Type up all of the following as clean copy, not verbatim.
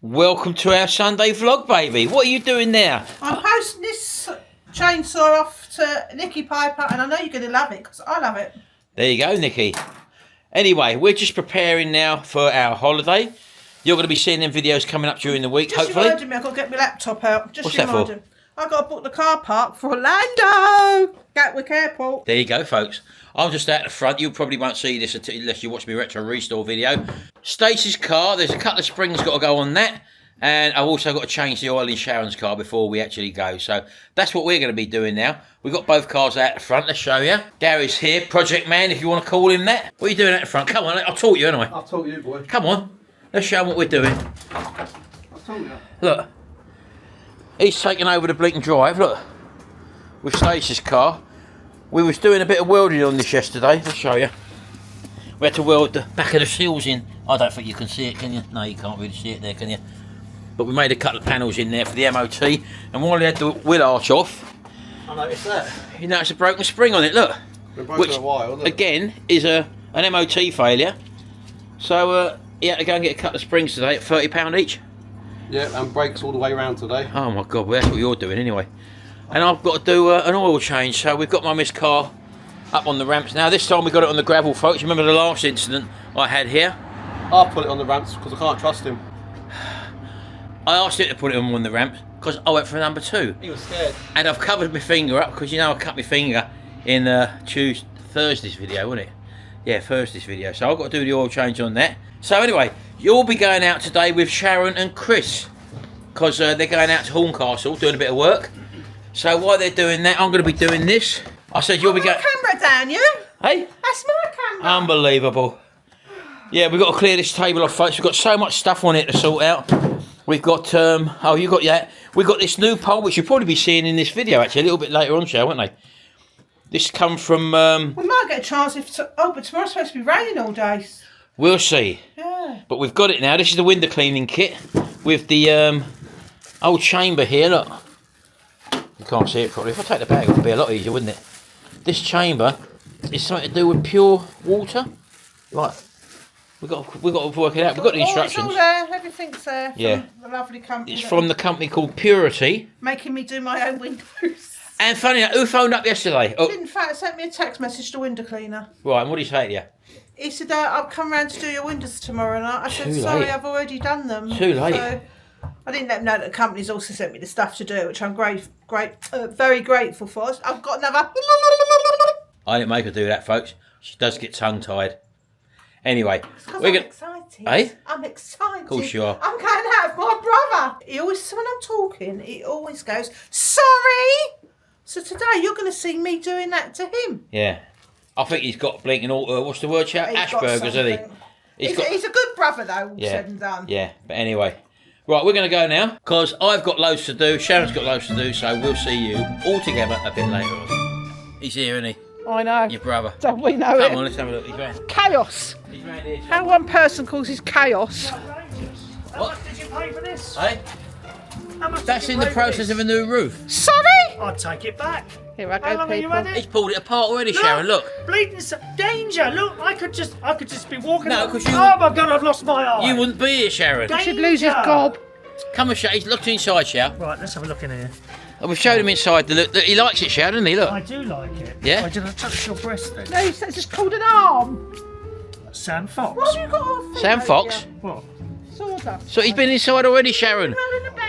Welcome to our Sunday vlog, baby. What are you doing there? I'm posting this chainsaw off to Nikki Piper, and I know you're going to love it because I love it. There you go, Nikki. Anyway, we're just preparing now for our holiday. You're going to be seeing them videos coming up during the week, Just hopefully. reminded me, I've got to get my laptop out. Just What's that for? I've got to book the car park for Orlando, Gatwick Airport. There you go, folks. I'm just out the front. You probably won't see this unless you watch my retro restore video. Stacey's car, there's a couple of springs got to go on that. And I've also got to change the oil in Sharon's car before we actually go. So that's what we're going to be doing now. We've got both cars out the front. Let's show you. Gary's here, project man, if you want to call him that. What are you doing out the front? Come on, I'll talk you anyway. I'll talk you, boy. Come on. Let's show him what we're doing. I'll talk you. Look. He's taking over the Bleaton Drive, look. With Stacey's car. We was doing a bit of welding on this yesterday. I'll show you. We had to weld the back of the seals in. I don't think you can see it, can you? No, you can't really see it there, can you? But we made a couple of panels in there for the MOT. And while they had the wheel arch off, I noticed that. you notice a broken spring on it, look. Been broken Which, a while, hasn't it? again, is an MOT failure. So, he had to go and get a couple of springs today at £30 each. Yeah, and brakes all the way around today. Oh my God, well, that's what you're doing anyway. And I've got to do an oil change, so we've got Mummy's car up on the ramps. Now this time we got it on the gravel, folks. Remember the last incident I had here? I'll put it on the ramps because I can't trust him. I asked him to put it on the ramps because I went for number 2. He was scared. And I've covered my finger up because you know I cut my finger in Thursday's video, wasn't it? Yeah, Thursday's video. So I've got to do the oil change on that. So anyway, you'll be going out today with Sharon and Chris because they're going out to Horncastle doing a bit of work. So while they're doing that, I'm going to be doing this. I said you'll be going. Camera down, you. Hey? That's my camera. Unbelievable. Yeah, we've got to clear this table off, folks. We've got so much stuff on it to sort out. We've got, oh, you got that. We've got this new pole, which you'll probably be seeing in this video, actually, a little bit later on, Sharon, won't they? This come from... we might get a chance if... but tomorrow's supposed to be raining all day. We'll see. Yeah. But we've got it now. This is the window cleaning kit with the old chamber here, look. You can't see it properly. If I take the bag, it would be a lot easier, wouldn't it? This chamber is something to do with pure water. Like, we've got to work it out. We've got the instructions. It's all there. Everything's there. Yeah. From the lovely company. It's from the company called Purity. Making me do my own windows. And funny enough, who phoned up yesterday? Oh, In fact, sent me a text message to window cleaner. right, and what did he say to you? He said, I'll come round to do your windows tomorrow night. I said, Too sorry, late. I've already done them. Too late. So I didn't let them know that the company's also sent me the stuff to do, which I'm very grateful for. I've got another... I didn't make her do that, folks. She does get tongue-tied. Anyway, Because we're I'm going. excited. Eh? I'm excited. Of course you are. I'm going out with my brother. He always, when I'm talking, he always goes, sorry. So today you're going to see me doing that to him. Yeah, I think he's got blinking all. What's the word, Chap? He's got Asperger's, isn't he? something. He's a good brother, though, all said and done. Yeah, but anyway. Right, we're going to go now, because I've got loads to do, Sharon's got loads to do, so we'll see you all together a bit later on. He's here, isn't he? I know. Your brother. Don't we know Come it? on, let's have a look. He's round. Chaos. He's round here. How one person causes chaos. How much did you pay for this? Hey? How much That's did in you the pay for process this? of a new roof. Sorry? I'd take it back. Here I How go, long have you people. had it? He's pulled it apart already, Sharon, look. Bleeding danger. Look, I could just be walking. No, along. 'cause you- Oh my God, I've lost my eye. You wouldn't be here, Sharon. Danger. He should lose his gob. Come on, Sharon, he's looked inside, Sharon. Right, let's have a look in here. And we've showed him inside. Look, he likes it, Sharon, doesn't he? Look. I do like it. Yeah? I did I touch your breast then? No, he says it's called an arm. Sam Fox. What have you got on? Sam Fox. What? Sawdust. So he's been inside already, Sharon.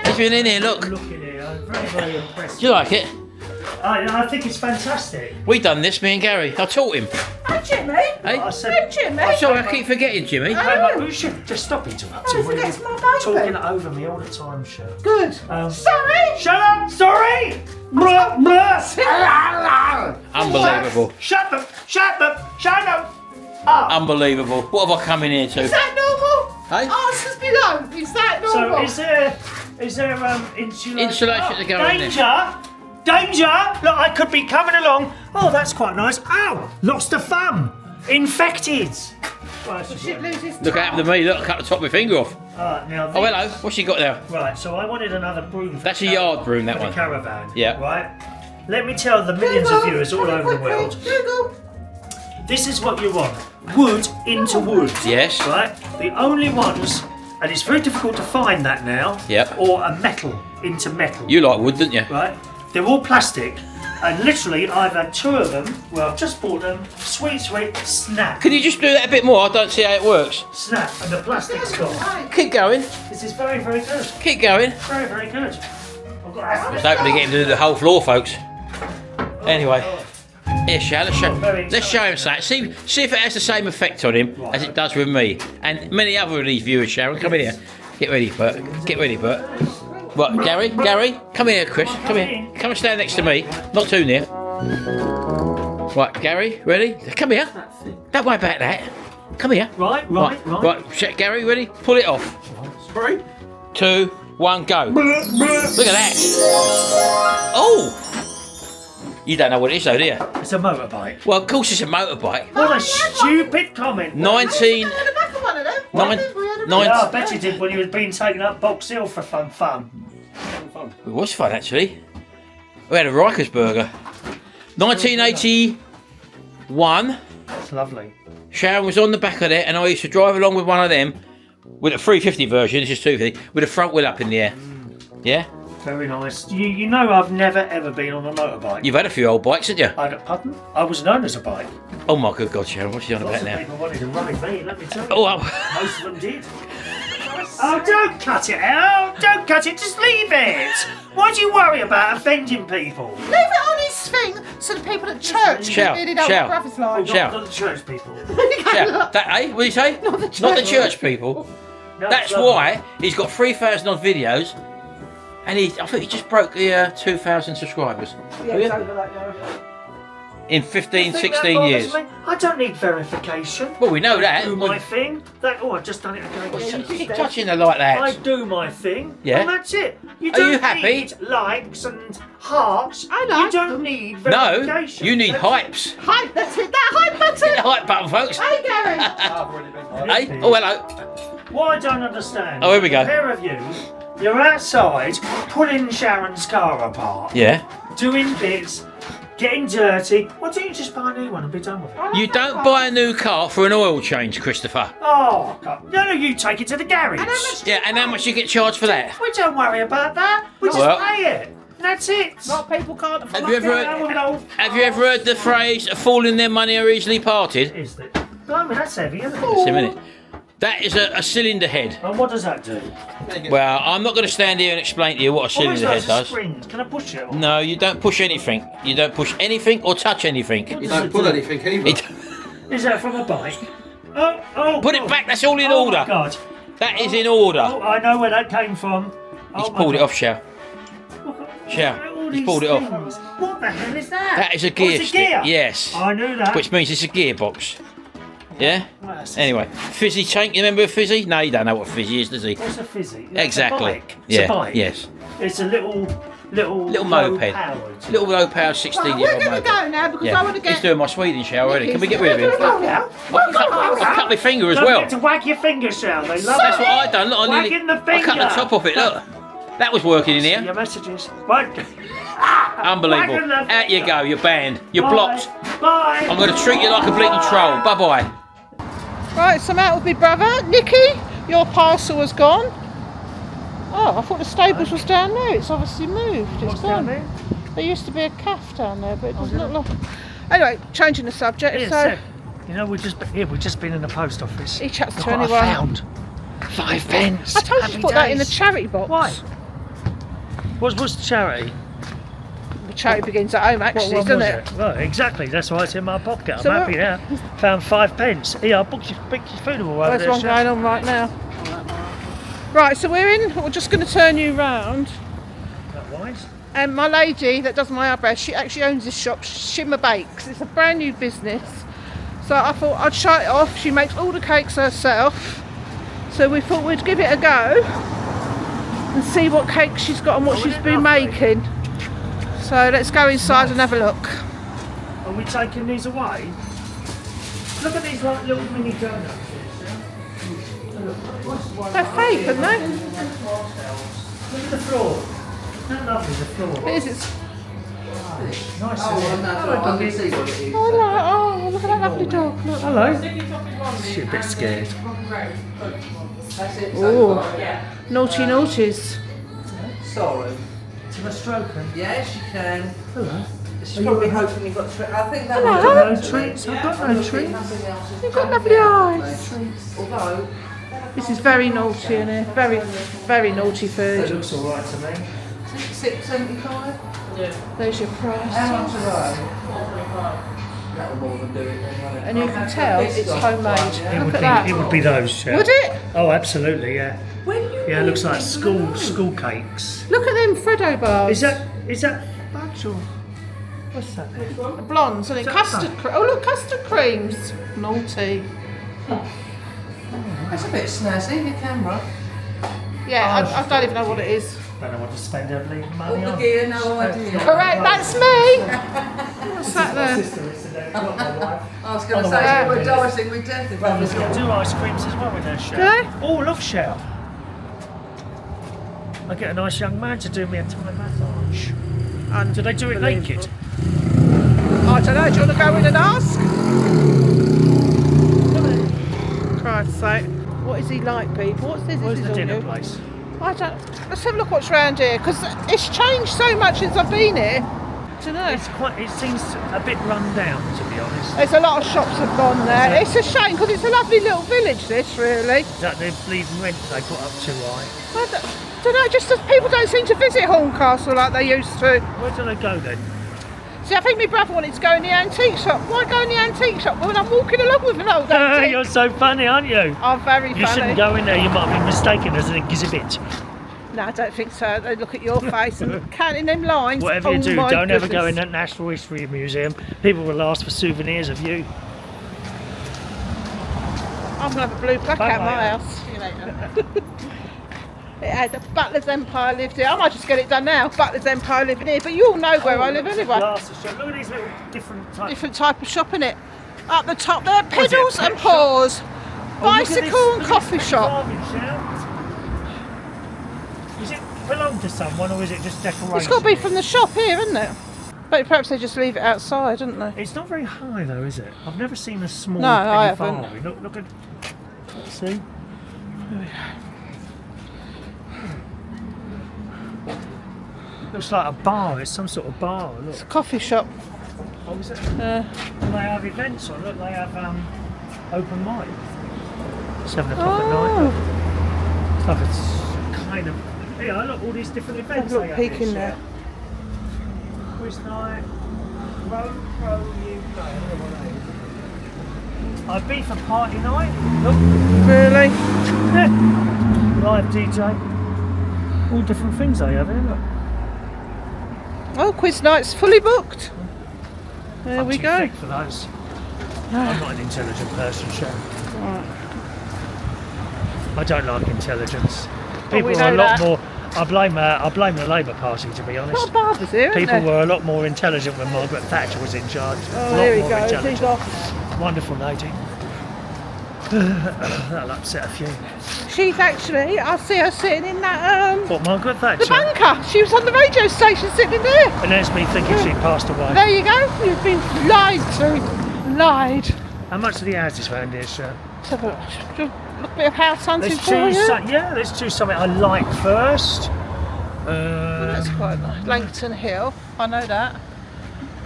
He's been in here, look. Look in here. I'm very impressed. Do you like it? I think it's fantastic. We done this, me and Gary. I taught him. Hey, Jimmy. Hey? I said, Hey, Jimmy. I'm sorry, I keep forgetting, Jimmy. Hey, mate, we should just stop interrupting. Oh, forget it's my baby. Talking over me all the time, Sharon. Good. Sorry. Shut up! Sorry! Blah, blah. Unbelievable. Shut up! Shut up! Shut up! Up! Unbelievable. What have I come in here to? Is that normal? Hey? Answers below. Is that normal? So is there insulation? Insulation to go in there. Danger! Danger! Look, I could be coming along. Oh, that's quite nice. Ow! Lost a thumb. Infected. Right, He should lose his Look what happened to me. Look, I cut the top of my finger off. now Oh, hello. What's she got there? Right, so I wanted another broom. For That's a yard broom, that for the one. caravan. Yeah. Right. Let me tell the millions of viewers all over the world. Google. This is what you want. Wood into wood. Yes. Right? The only ones and it's very difficult to find that now. Yep. Or a metal into metal. You like wood, don't you? Right? They're all plastic, and literally I've had 2 of them. Well, I've just bought them. Sweet, snap. Can you just do that a bit more? I don't see how it works. Snap, and the plastic's gone. Keep going. This is very, very good. Keep going. Very, very good. I've got It's hoping to get him to do the whole floor, folks. Anyway. Here, Shal, let's show him something. See if it has the same effect on him as it does with me. And many other of these viewers, Sharon. Come in here. Get ready, Bert. Get ready, Bert. What, Gary? Come here, Chris. Come here. Come and stand next to me. Not too near. Right, Gary, ready? Come here. Don't worry about that. Come here. Right. Right, Gary, ready? Pull it off. 3, 2, 1, go. Look at that. Oh! You don't know what it is though, do you? It's a motorbike. Well, of course it's a motorbike. What a stupid comment. 19... On the back of one of them. Nine- Nine. Yeah, I bet you did when you was being taken up Box Hill for fun. It was fun actually. We had a Rikers burger. 1981. That's lovely. Sharon was on the back of it, and I used to drive along with one of them with a 350 version. This is 250 with a front wheel up in the air. Yeah. Very nice. You know I've never ever been on a motorbike. You've had a few old bikes, haven't you? Pardon? I was known as a bike. Oh my good God, Sharon, what's she on Lots about of now? people wanted to ride me, let me tell you. Oh, well. Most of them did. Oh, don't cut it out! Don't cut it, just leave it! Why do you worry about offending people? Leave it on his thing so the people at church Shout, can really know shout. what brother's like. Shout. Not the church people. Yeah, that, what do you say? Not the church people. No, That's it's lovely. why he's got 3,000 odd videos, and I think he just broke the 2,000 subscribers. Yeah, it's over that now. In You 15, think 16 that years. bothers me? I don't need verification. Well, we know that. Do my thing. I've just done it again. Keep touching her like I that. do my thing, Yeah. and that's it. You Are you don't happy? need likes and hearts. I like You don't them. need No, verification. you need That's hypes. Hype, that's it. That hype Hit the button. hype button, folks. Hey, Gary. I've already been Hey, oh hello. What I don't understand. Oh, here we go. A pair of you, you're outside pulling Sharon's car apart, Yeah. doing bits, getting dirty. Why don't you just buy a new one and be done with it? You don't buy a new car for an oil change, Christopher. Oh, God. No, you take it to the garage. And how much? Yeah, and how much you get charged for that? We don't worry about that. We just Well- pay it. That's it. Not people can't afford Have you ever it. Have you ever heard the phrase "falling their money are easily parted"? Is that? Blimey, that's heavy, isn't it? Just a minute. That is a cylinder head. And what does that do? Well, I'm not going to stand here and explain to you what a cylinder head does. Springs. Can I push it? No, you don't push anything. You don't push anything or touch anything. You don't pull anything either. It- Is that from a bike? Oh, Put it back, that's all in oh order. My God. That is in order. Oh, I know where that came from. He's Oh, my pulled it God. off, Shao. Shao, Look at all he's these pulled it off. things. What the hell is that? That is a Oh, gear it's a stick. gear. Yes. I knew that. Which means it's a gearbox. Yeah? Well, that's- Anyway, fizzy tank. You remember Fizzy? No, you don't know what Fizzy is, does he? What's a fizzy? It's Exactly. A bike. Yeah. It's a bike. Yes. It's a little Little low moped. powered. Little low power Right, 16-year-old we're going moped. to go now because Yeah. I want to get. He's doing my Sweden show already. Can we get rid of him? We're gonna go now. I've cut my finger as Don't well. get to wag your finger, shall they? Love That's it. what I done. Look, Wagging the I cut the finger. top off it. Look. That was working in here. Your messages. Right. Unbelievable. Wagging the Out you finger. go. You're banned. You're Bye. blocked. Bye. I'm going to treat you like a bleating troll. Bye-bye. Right, so I'm out with my brother. Nikki, your parcel has gone. Oh, I thought the stables was down there. It's obviously moved. It's What's gone. down there? There used to be a calf down there, but it doesn't look like. Anyway, changing the subject. Here, so Seb, you know, we've just been in the post office. he chats Look to what I anyone. found. 5 pence. I told you Happy to put that in the days. charity box. Why? What's the charity? The charity begins at home, actually, What doesn't was it? Well, exactly. That's why it's in my pocket. I'm So happy what- now. Found 5 pence. Here, I'll book your funeral over There's there. one Seb. going on right now. Right, so we're just going to turn you round. That wise. And my lady that does my eyebrows, she actually owns this shop, Shimmer Bakes. It's a brand new business. So I thought I'd show it off. She makes all the cakes herself. So we thought we'd give it a go and see what cake she's got and what Oh, she's isn't been it lovely? making. So let's go inside and have a look. Are we taking these away? Look at these like little mini donuts. They're fake, aren't they? Look at the floor. Isn't that lovely, the floor? It is, it's, Nice. I can see what it is. oh, look at that lovely dog. Look. Hello. She's a bit scared. That's it. Ooh. So far. Naughty naughties. Sorry. To a stroking. Yes, you can. Hello. She's probably hoping you've got treats. I think that Hello. was No treats. I've got no treats. nothing else. You've got lovely eyes. Although, This is very naughty, isn't it? Very, very naughty It food. looks alright to me. $6.75. There's your price. How much are they? That will more than do it then, won't it? And you can tell it's homemade. It Look would at be. that. It would be those. Sharon. Would it? Oh, absolutely. Yeah. When you Yeah. It looks like school cakes. Look at them Freddo bars. Is that fudge or what's that? Blondes, and custard cream. Oh, look, custard creams. Naughty. That's a bit snazzy, the camera. Yeah, I don't even know what it is. Don't know what to spend their money All the on. gear, no idea. Correct, that's me. What's that My there? sister is today, not my wife. I was going to Otherwise say, it we're would be- dicing with death if that was They've got 2 ice creams as well with their show. Do they? Oh, look, Shell. I get a nice young man to do me a Thai massage. And do they do it naked? I don't know, do you want to go in and ask? Christ's sake. What is he like, people? What's this? Where's This the is all dinner new. place? I don't. Let's have a look what's around here, because it's changed so much since I've been here. I don't know. It seems a bit run down, to be honest. There's a lot of shops have gone there. It's a shame, because it's a lovely little village, this, really. Is that the bleeding rent they put up too high? I don't know, just as people don't seem to visit Horncastle like they used to. Where do they go then? See, I think my brother wanted to go in the antique shop. Why go in the antique shop when I'm walking along with an old antique? You're so funny, aren't you? I'm very funny. You shouldn't go in there, you might be mistaken as an exhibit. No, I don't think so. They look at your face and counting them lines. Whatever you Oh do, my don't ever go goodness. in that National History Museum. People will ask for souvenirs of you. I'm going to have a blue plaque Bye out my bye. house. See you later. It had the Butler's Empire lived here. I might just get it done now. Butler's Empire living here, but you all know where I live anyway. Glasses shop. Look at these little different types. Different type of shop in it. Up the top there, What is it, pedals pet and shop? paws. Oh, look at Bicycle this- and look at coffee this shop. garbage, Sharon. Does it belong to someone or is it just decoration? It's got to be from the shop here, isn't it? But perhaps they just leave it outside, don't they? It's not very high though, is it? I've never seen a small No, I penny haven't. farthing. Look at. See? Looks like a bar. It's some sort of bar. Look. It's a coffee shop. Oh, is it? And they have events on. Look, they have open mic. 7 o'clock at night. Oh, It's like it's kind of. Yeah, look, all these different events. look, they have peek here, in there. Quiz night, road pro UK. I don't know what that is. I'd be for party night. Look, really? live DJ. All different things they have here. Look. Oh, quiz night's fully booked. There I'm we too go. thick for those. I'm not an intelligent person, Sharon. Right. I don't like intelligence. People we are a know lot that. more. I blame the Labour Party, to be A lot honest. of barbers here, isn't People there? were a lot more intelligent when Margaret Thatcher was in charge. Oh, a lot there he more goes. He's intelligent. off. Wonderful lady. That'll upset a few. She's actually, I see her sitting in that, What, Margaret the Thatcher? banker. She was on the radio station sitting there. And there's me thinking she passed away. There you go. You've been lied to. Lied. How much are the houses round here, sir? Let's have a look a bit of house hunting Let's for choose. you. Let's choose something I like first. That's quite nice. Langton Hill. I know that.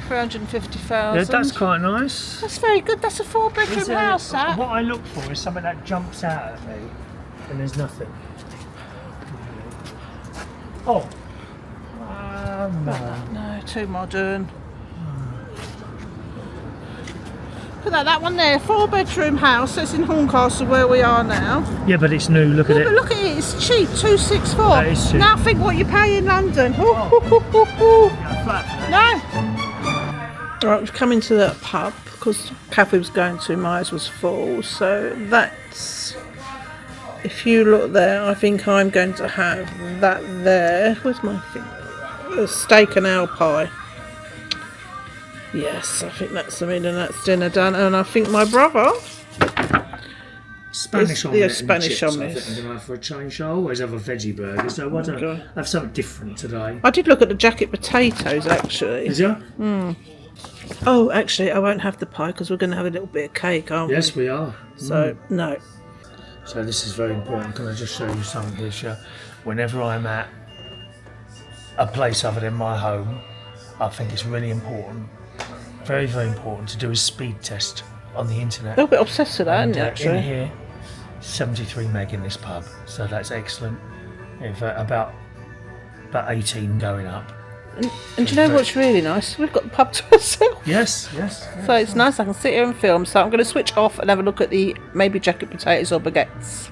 350,000. Yeah, that's quite nice. That's very good. That's a 4-bedroom Is there- house, that. What I look for is something that jumps out at me, and there's nothing. Oh. No. No, too modern. Look at that one there, 4-bedroom house. It's in Horncastle where we are now. Yeah, but it's new. Look at Yeah, but it. look at it, it's cheap, 264. That is cheap. Now think what you pay in London. Ooh, Oh. ooh, ooh, ooh, ooh. Yeah, flat for that. No. Right, we've come into the pub because Cathy was going to, Myers was full. So that's, if you look there, I think I'm going to have that there. Where's my thing? A steak and ale pie. Yes, I think that's the meal and that's dinner done. And I think my brother, Spanish Yeah, omelette. Spanish and chips, omelette. I think I'm going to have for a change. I always have a veggie burger, so why don't Okay. I have something different today? I did look at the jacket potatoes actually. Is there? Oh, actually, I won't have the pie because we're going to have a little bit of cake, aren't Yes, we? we are. So, no. So this is very important. Can I just show you something here, Sharon? Whenever I'm at a place other than my home, I think it's really important, very, very important to do a speed test on the internet. They're a bit obsessed with that, aren't And, you, actually? in here, 73 meg in this pub, so that's excellent. In fact, about 18 going up. And do you know what's really nice? We've got the pub to ourselves. Yes, yes. So it's nice, I can sit here and film. So I'm going to switch off and have a look at the maybe jacket potatoes or baguettes.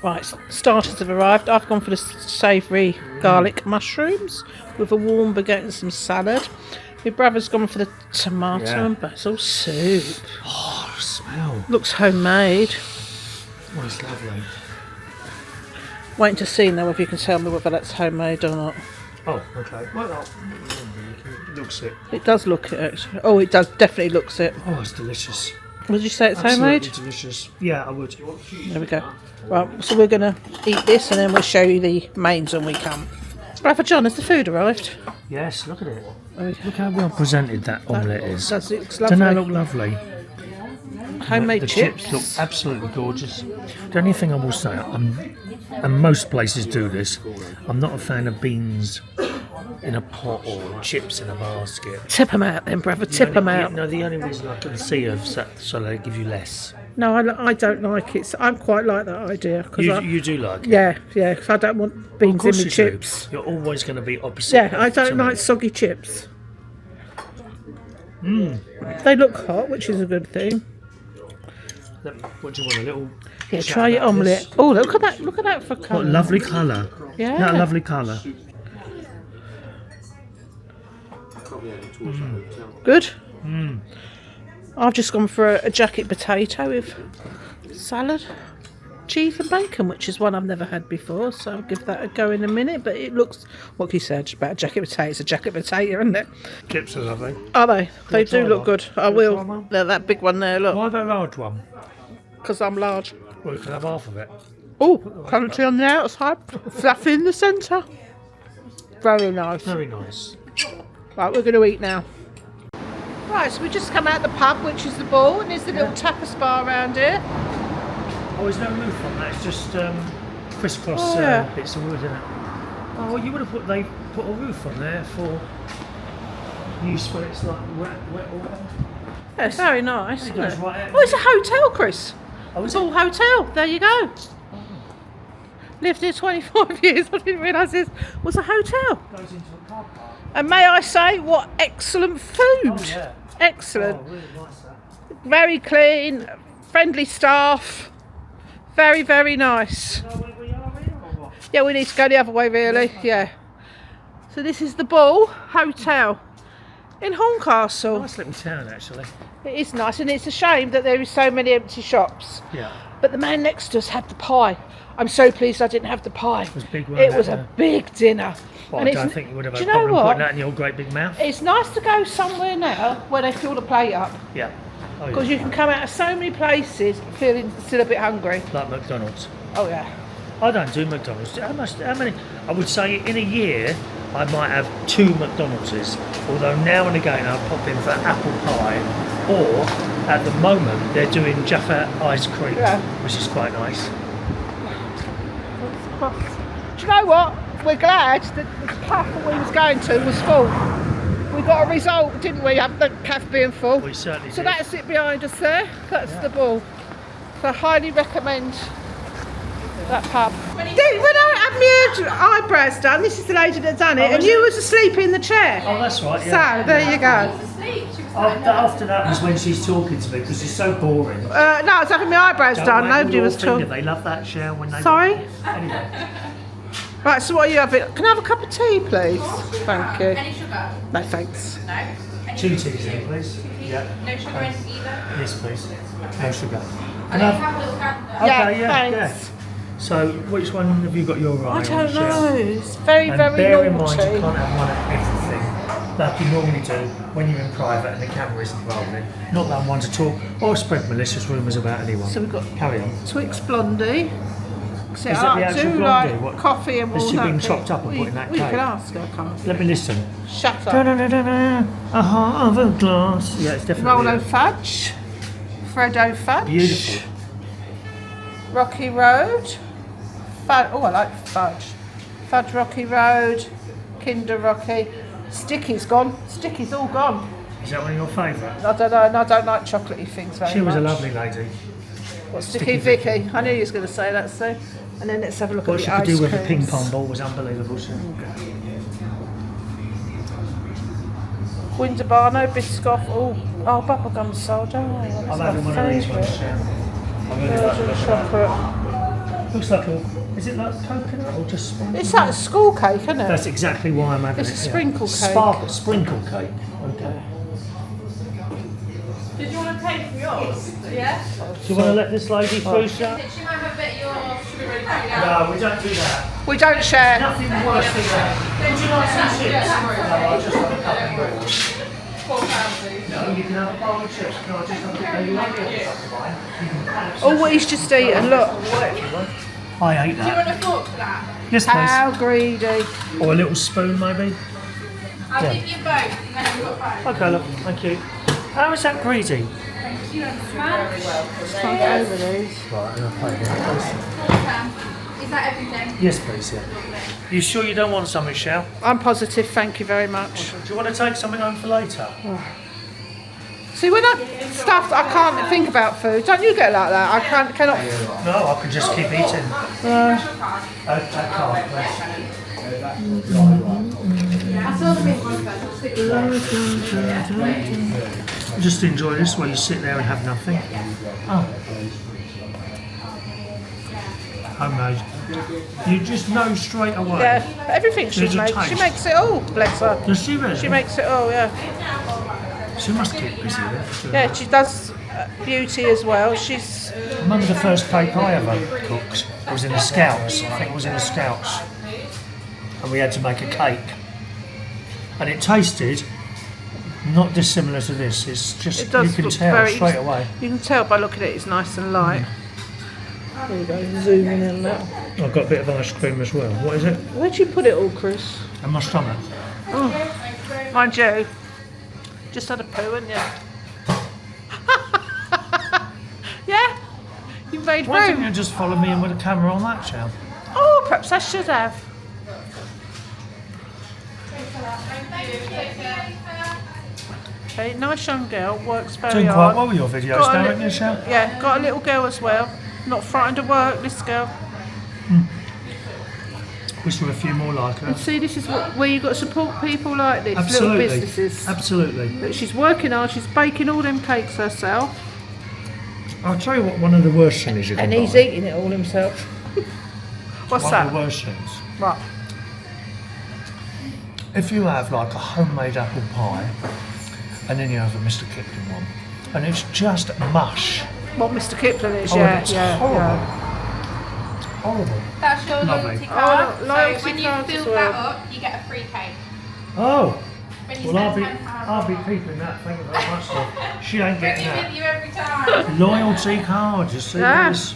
Right, starters have arrived. I've gone for the savoury garlic mushrooms with a warm baguette and some salad. My brother's gone for the tomato and basil soup. Oh, smell. Looks homemade. Oh, it's lovely. Waiting to see now if you can tell me whether that's homemade or not. Oh, okay. Well, looks it. It does look it, actually. Oh, it does definitely looks it. Oh, it's delicious. Would you say it's Absolutely homemade? delicious. Yeah, I would. There we go. Right, so we're going to eat this and then we'll show you the mains when we come. Brother John, has the food arrived? Yes, look at it. Okay. Look how well presented that omelette is. Does it looks Doesn't that lovely. look lovely? Homemade The chips. look absolutely gorgeous. The only thing I will say, and most places do this, I'm not a fan of beans in a pot or chips in a basket. Tip them out then, brother. Tip them out. No, the only reason I can see of so they give you less. No, I don't like it. So I'm quite like that idea. Cause You do like it. yeah, because I don't want Of beans in course my you chips. do. You're always going to be opposite. Yeah, I don't to me. like soggy chips. They look hot, which is a good thing. What do you want? A little. Yeah, chat try your about omelette. this? Oh, look at that! Look at that for What colour. lovely colour. Yeah. That lovely colour. Good. I've just gone for a jacket potato with salad, cheese and bacon, which is one I've never had before, so I'll give that a go in a minute. But it looks, what can you say about a jacket potato? It's a jacket potato, isn't it? Chips are lovely. Are they? They try do look one? good. I Can I try will. one? They're that big one there, look, Why that large one? because I'm large. Well, you can have half of it. Oh, crunchy on the outside, fluffy in the centre. Very nice. Very nice. Right, we're going to eat now. Right, so we just come out the pub, which is the Bull, and there's the little tapas bar around here. Oh, there's no roof on that. It's just crisscross Oh, yeah. bits of wood, isn't it? Oh, you would have put a roof on there for use where it's like wet or whatever. Yeah, it's very nice, It isn't goes it? right out. Oh, it's a hotel, Chris. Oh, is Bull Hotel. There you go. Lived here 25 years. I didn't realise this was a hotel. Goes into a car park. And may I say, what excellent food. Oh, yeah. Excellent. Oh, really nice that. Very clean, friendly staff. Very, very nice. You know where we are here or what? Yeah, we need to go the other way, really. Yeah. So this is the Bull Hotel in Horncastle. Nice little town, actually. It is nice, and it's a shame that there is so many empty shops. Yeah. But the man next to us had the pie. I'm so pleased I didn't have the pie. It was big, wasn't It it? was a big dinner. Well, And I it's- don't think you would have do a you know problem what? putting that in your great big mouth. It's nice to go somewhere now where they fill the plate up, Yeah. Oh, because yeah. you can come out of so many places feeling still a bit hungry. Like McDonald's. Oh yeah. I don't do McDonald's. How many? I would say in a year I might have 2 McDonald's. Although now and again I'll pop in for apple pie, or at the moment they're doing Jaffa ice cream, Yeah. which is quite nice. Do you know what? We're glad that the cafe we was going to was full. We got a result, didn't we, of the cafe being full? We certainly So did. that's it behind us there. That's the Bull. So I highly recommend that pub. When I had my eyebrows done, this is the lady that done it, and is you it? was asleep in the chair. Oh, that's right. Yeah. So there you go. After that was when she's talking to me because she's so boring. No, I was having my eyebrows Don't done. wait Nobody your was finger. talking. They love that, Sharon, when they. Sorry. Anyway. Right, so what are you having? Can I have a cup of tea, please? Thank you. Any sugar? No, thanks. No. Any 2 teas in, please. Yeah. No sugar in either? Yes, please. No sugar. And then have a little gander. Okay, Yeah, yeah. thanks. So, which one have you got your eye I on, don't Sharon? know. It's very, And very bear in naughty. mind, you can't have one of everything like you normally do when you're in private and the camera isn't rolling. Not that I'm one to talk or spread malicious rumours about anyone. So we've got Carry on. Twix Blondie. So Is that the I actual do Blondie? like What- coffee and Has she walnut been cake. chopped up and put We- in that We cake? can ask her, come. Let me listen. Shut up. Da-da-da-da-da, a half of a glass. Yeah, it's definitely Rolo it. fudge. Freddo fudge. Beautiful. Rocky Road. I like fudge. Fudge Rocky Road. Kinder Rocky. Sticky's gone. Sticky's all gone. Is that one of your favourites? I don't know, and I don't like chocolatey things very much. She was a lovely lady. What, Sticky Vicky? I knew you was going to say that, Sue. And then let's have a look What at she the could ice do with a creams. ping pong ball was unbelievable. So. Winterbano, Biscoff, oh, bubblegum soda. Oh, I'm that's having my one of these favourite. ones, Sharon. I really like the Belgian look of chocolate. that. Looks like is it like coconut or just sprinkle? It's like a school cake, isn't it? That's exactly why I'm having It's it. a sprinkle cake. Sprinkle cake. Okay. Did you want to pay for yours? Yeah? Do you want to let this lady through, Sharon? She might have a bit of your strawberry cake. No, we don't do that. We don't share. Nothing worse than that. Would you like some chips? No, I'll just have a couple of bread. No, you can have a bowl of chips. Can I just have a bit of you won't be able to have mine. You can have some Oh, what he's just eaten, look. I ate Do you that. want a fork for that? Yes, please. How greedy. Or a little spoon, maybe. I'll Yeah. give you both, and then you've got both. Okay, look. Thank you. How is that greedy? Thank you, smash. Can't go over these. Right, I'm going to pay that. Is that everything? Yes, please, yeah. You sure you don't want something, Shell? I'm positive, thank you very much. Do you want to take something home for later? See, when I'm stuffed, I can't think about food. Don't you get like that? I cannot. No, I can just keep eating. That card, please. I saw the big one first. Just enjoy this while you sit there and have nothing. Oh. Homemade. You just know straight away. Yeah, everything she There's a makes. She taste. makes it all, bless her. Does she really? She makes it all, yeah. She must keep busy there. Yeah, she does beauty as well. She's. I remember the first cake I ever cooked. I was in the Scouts. I think it was in the Scouts. And we had to make a cake. And it tasted not dissimilar to this. It's just, It does you can look tell very. straight away. You can tell by looking at it. It's nice and light. There you go, zooming in now. I've got a bit of ice cream as well. What is it? Where'd you put it all, Chris? In my stomach. Mind you, just had a poo, hadn't you? Yeah? You made Why didn't room. you just follow me in with a camera on that, Shell? Oh, perhaps I should have. Okay, nice young girl, works very Doing quite hard. well with your videos, Got a don't li- you, Shell? Yeah, got a little girl as well. Not frightened of work, this girl. Wish there were a few more like her. And see, this is where you've got to support people like this, Absolutely. little businesses. Absolutely. But she's working hard, she's baking all them cakes herself. I'll tell you what one of the worst things you can And buy. he's eating it all himself. What's One that? of the worst things. Right. If you have like a homemade apple pie and then you have a Mr. Kipling one and it's just mush. What Mr. Kipling is, Oh, yeah, it's yeah, horrible. yeah. Horrible. That's your Lovely. loyalty card. Oh, loyalty so when you cards fill as that well. up, you get a free cake. Oh, When you well I'll spend be, £10. I'll be keeping that, thank you very much. Love. She ain't Bring getting it with that. you every time. Loyalty card, you see Yeah. this?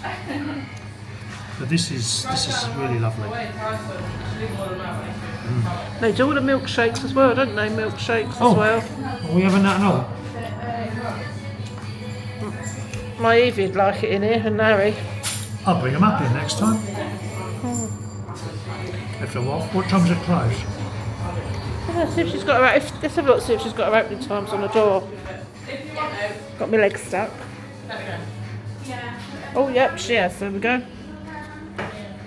But this is really lovely. They do all the milkshakes as well, don't they? Milkshakes Oh. as well. Are we having that and all? My Evie'd like it in here, and Harry. I'll bring them up here next time. If they're off. What time's it close? Let's see if she's got her. Let's have a look. See if she's got her opening times on the door. Got my legs stuck. Oh, yep, she has. There we go.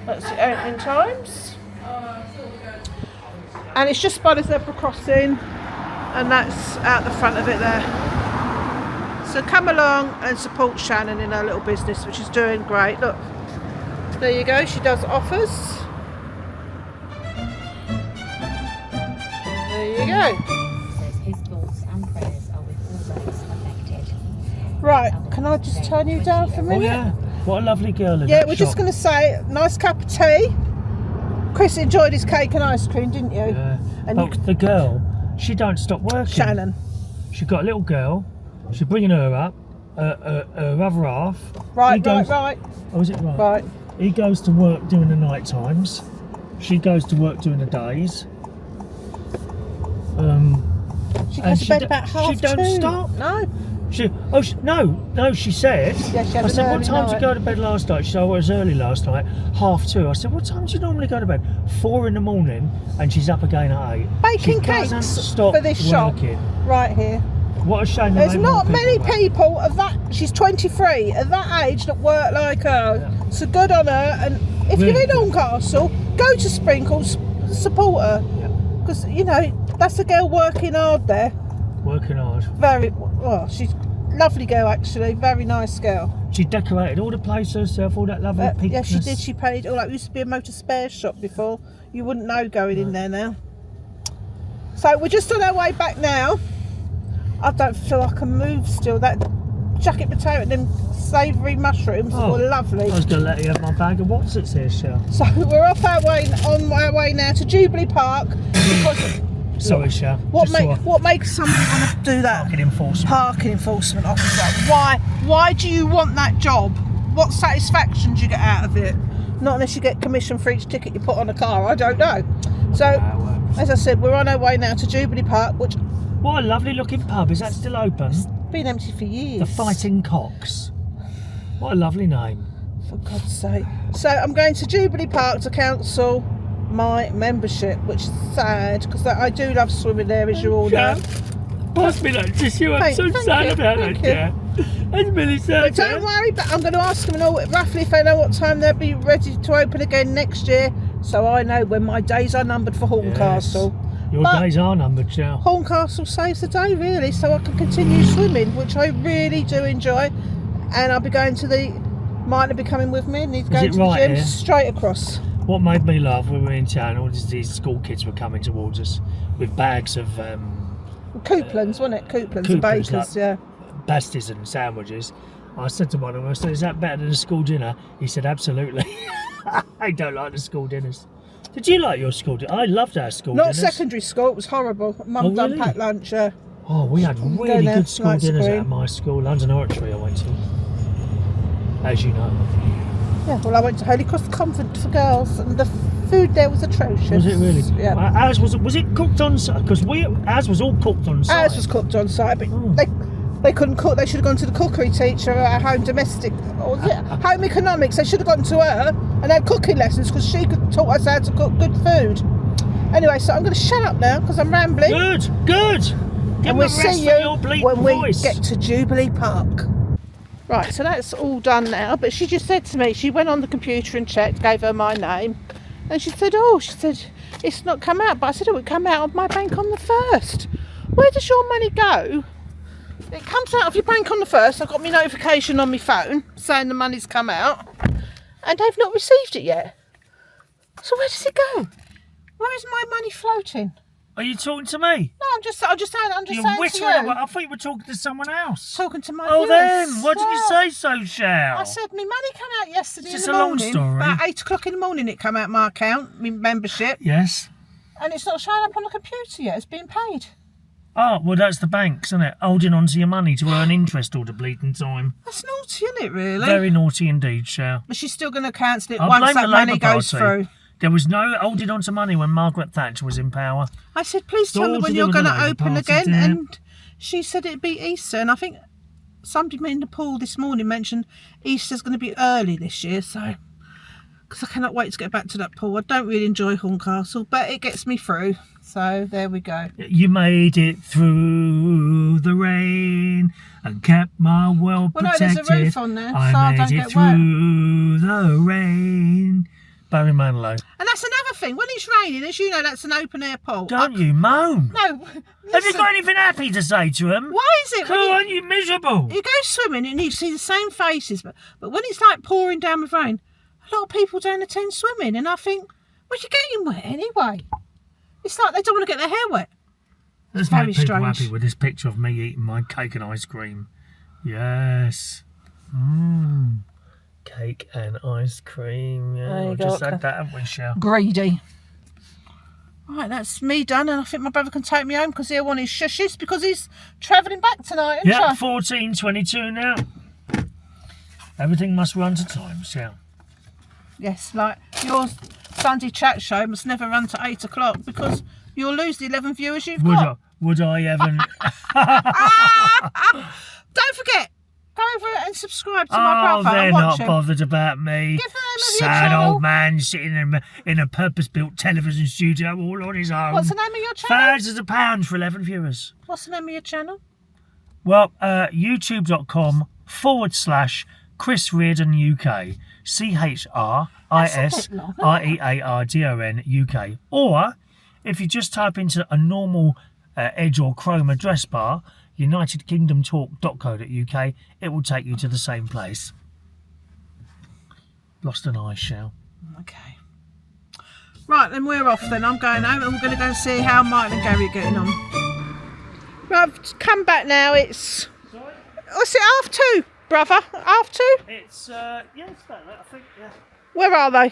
That's the opening times. And it's just by the zebra crossing, and that's out the front of it there. So come along and support Shannon in her little business, which is doing great. Look, there you go. She does offers. There you go. Says his thoughts and prayers are with all those affected. Right, can I just turn you down for a Oh minute? yeah. What a lovely girl in Yeah, that we're shop. just going to say, nice cup of tea. Chris enjoyed his cake and ice cream, didn't you? Yeah. And But the girl, she don't stop working. Shannon. She got a little girl. She's bringing her up. Her other half. Right, he goes, right. Oh, is it right? Right. He goes to work during the night times. She goes to work during the days. She And goes to bed d- about she half don't two. stop. No. No, she said. Yeah, she had I an said, what early time did you night. go to bed last night? She said, oh, it was early last night, 2:30. I said, what time do you normally go to bed? 4 in the morning, and she's up again at 8. Baking she cakes doesn't stop for this working. shop right here. What a shame. There's they not make more many work. people of that. She's 23 at that age that work like her. Yeah. So good on her. And if Really you're in good. Horncastle, go to Sprinkles, support her, because you know that's a girl working hard there. Working hard. Very well. She's a lovely girl actually. Very nice girl. She decorated all the place herself, all that lovely pinkness. Yeah, she did. She painted it all up. It used to be a motor spare shop before. You wouldn't know going in there now. So we're just on our way back now. I don't feel I can move still. That jacket potato and them savoury mushrooms were lovely. I was going to let you have my bag of what's-its here, Shell. So we're on our way now to Jubilee Park. Because Sorry, Shell. what makes somebody want to do that? Parking enforcement. Parking enforcement officer. Why do you want that job? What satisfaction do you get out of it? Not unless you get commission for each ticket you put on a car. I don't know. So, as I said, we're on our way now to Jubilee Park, which What a lovely looking pub. Is that still open? been empty for years. The Fighting Cocks. What a lovely name. For God's sake. So I'm going to Jubilee Park to cancel my membership, which is sad because I do love swimming there, as you all know. Pass me that tissue. I'm so Thank sad you, about thank that, yeah. That's really sad. But don't worry, but I'm going to ask them roughly if they know what time they'll be ready to open again next year, so I know when my days are numbered for Horncastle. Your But days are numbered, Shell. Horncastle saves the day really, so I can continue swimming, which I really do enjoy. And I'll be going to Martin will be coming with me, and he's going it to the right gym here? straight across. What made me laugh when we were in town, all these school kids were coming towards us with bags of Couplands, wasn't it? Couplands and Couplands, bakers, like- yeah. pasties and sandwiches. I said to one of them, I said, is that better than a school dinner? He said, absolutely. I don't like the school dinners. Did you like your school dinner? I loved our school Not dinners. secondary school, it was horrible. Mum Oh, done really? packed lunch, yeah. Oh, we had Go really there, good school light dinners screen. at my school, London Oratory I went to. As you know. Yeah, well I went to Holy Cross Convent for girls and the food there was atrocious. Was it really? Yeah. Ours was it cooked on site? Because ours was all cooked on site. Ours was cooked on site, but Oh. they couldn't cook. They should have gone to the cookery teacher at home domestic, or was it home economics. They should have gone to her and had cooking lessons because she could taught us how to cook good food. Anyway, so I'm going to shut up now because I'm rambling. Good. Give And them we'll a rest see for you your bleeding when we voice. get to Jubilee Park. Right, so that's all done now. But she just said to me, she went on the computer and checked, gave her my name, and she said, it's not come out. But I said, it would come out of my bank on the 1st. Where does your money go? It comes out of your bank on the 1st. I've got my notification on my phone saying the money's come out, and they've not received it yet. So where does it go? Where is my money floating? Are you talking to me? No, I'm just saying You're to whispering. you. I thought you were talking to someone else. Talking to my Oh, viewers. then. What did you Yeah. say so, Shell? I said my money came out yesterday It's in a the long morning. story. About 8 o'clock in the morning it came out my account, my membership, Yes. and it's not showing up on the computer yet. It's being paid. Oh, well, that's the banks, isn't it? Holding on to your money to earn interest all the bleeding time. That's naughty, isn't it, really? Very naughty indeed, Shell. But she's still going to cancel it I once blame that the money Labour goes Party. through. There was no holding on to money when Margaret Thatcher was in power. I said, please tell all me to when do you're with going the to Labour open Party, again. dear. And she said it'd be Easter. And I think somebody in the pool this morning mentioned Easter's going to be early this year. So, because I cannot wait to get back to that pool. I don't really enjoy Horncastle, but it gets me through. So there we go. You made it through the rain and kept my world Well, no, protected. there's a roof on there, so I I don't made it get wet. through the rain. Barry Manilow. And that's another thing. When it's raining, as you know, that's an open air pool. Don't you moan? No. Have you listen, got anything happy to say to him? why is it when Aren't you miserable? you go swimming and you see the same faces, but when it's like pouring down with rain, a lot of people don't attend swimming, and I think, well, you're getting wet anyway. It's like they don't want to get their hair wet. Let's very make people strange. happy with this picture of me eating my cake and ice cream. Yes. Cake and ice cream. Yeah, There you we go, just okay. had that, haven't we, Shell? Greedy. Right, that's me done, and I think my brother can take me home because he'll want his shushes because he's travelling back tonight, isn't Yeah, he? 14:22 now. Everything must run to time, Shell. Yes, like your Sunday chat show must never run to 8 o'clock because you'll lose the 11 viewers you've got. Would I ever? Don't forget, go over and subscribe to my Oh, brother they're and watch not him. bothered about me. Give the name of your Sad channel. old man sitting in a purpose-built television studio all on his own. What's the name of your channel? Thousands of pounds for 11 viewers. What's the name of your channel? Well, youtube.com/Chris Reardon UK. CHRISREARDON UK. Or if you just type into a normal Edge or Chrome address bar, unitedkingdomtalk.co.uk, it will take you to the same place. Lost an eye shell. Okay. Right, then we're off then. I'm going home and we're going to go and see how Mike and Gary are getting on. Right, I've come back now. It's... What's it, 2:30, brother? 2:30? It's, yeah, it's about that, I think, yeah. Where are they?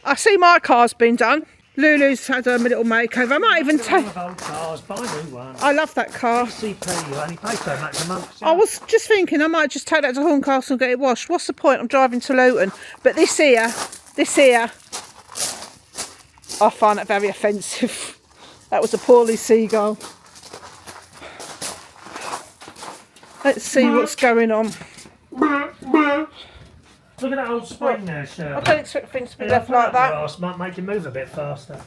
I see my car's been done. Lulu's had a little makeover. I might even take... Old cars, buy new one. I love that car. CP, you only pay so much a month. I was just thinking I might just take that to Horncastle and get it washed. What's the point? I'm driving to Luton. But this here, I find it very offensive. That was a poorly seagull. Let's see what's going on. Look at that old spring there, Sharon. I don't expect things to be left like that. Grass might make it move a bit faster.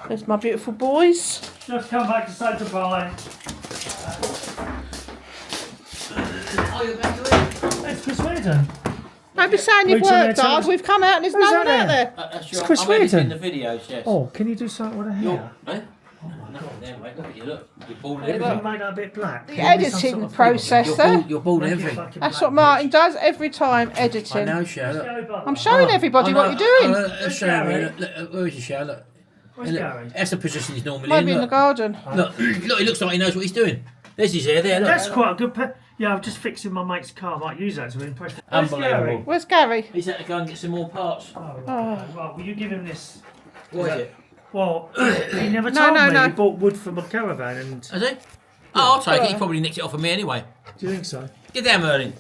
There's my beautiful boys. Just come back to say goodbye. Oh, you're back to it? It's Chris Reardon. Don't be saying you've Wait till worked they're hard. telling- We've come out and there's Who's no one that out there? there. That's It's Chris I'm editing Reardon. the videos, yes. Oh, can you do something with a hair? You're, eh? No, there, mate. Look at you, look. You're bald and Have you everything. made that a bit black? The Can you do some editing sort of process You're there. bald, you're bald and Make it everything. fucking That's black, what Martin does every time editing. I know, Sharon. bitch. Look. Go, I'm showing everybody what you're doing. Sharon, Gary? look, where is he, Sharon? Look. Where's Look, Gary? that's the position he's normally Might be in the Look, garden. look, look, he looks like he knows what he's doing. There's his hair there, look. That's quite a good yeah, I'm just fixing my mate's car. I might use that to impress. Where's Unbelievable. Gary? Where's Gary? He's had to go and get some more parts. Oh, right, okay. Well, will you give him this? What is it? Well, he never No, told no, me no. he bought wood from a caravan and... Has he? Oh, I'll take it. He probably nicked it off of me anyway. Do you think so? Get down, Merlin.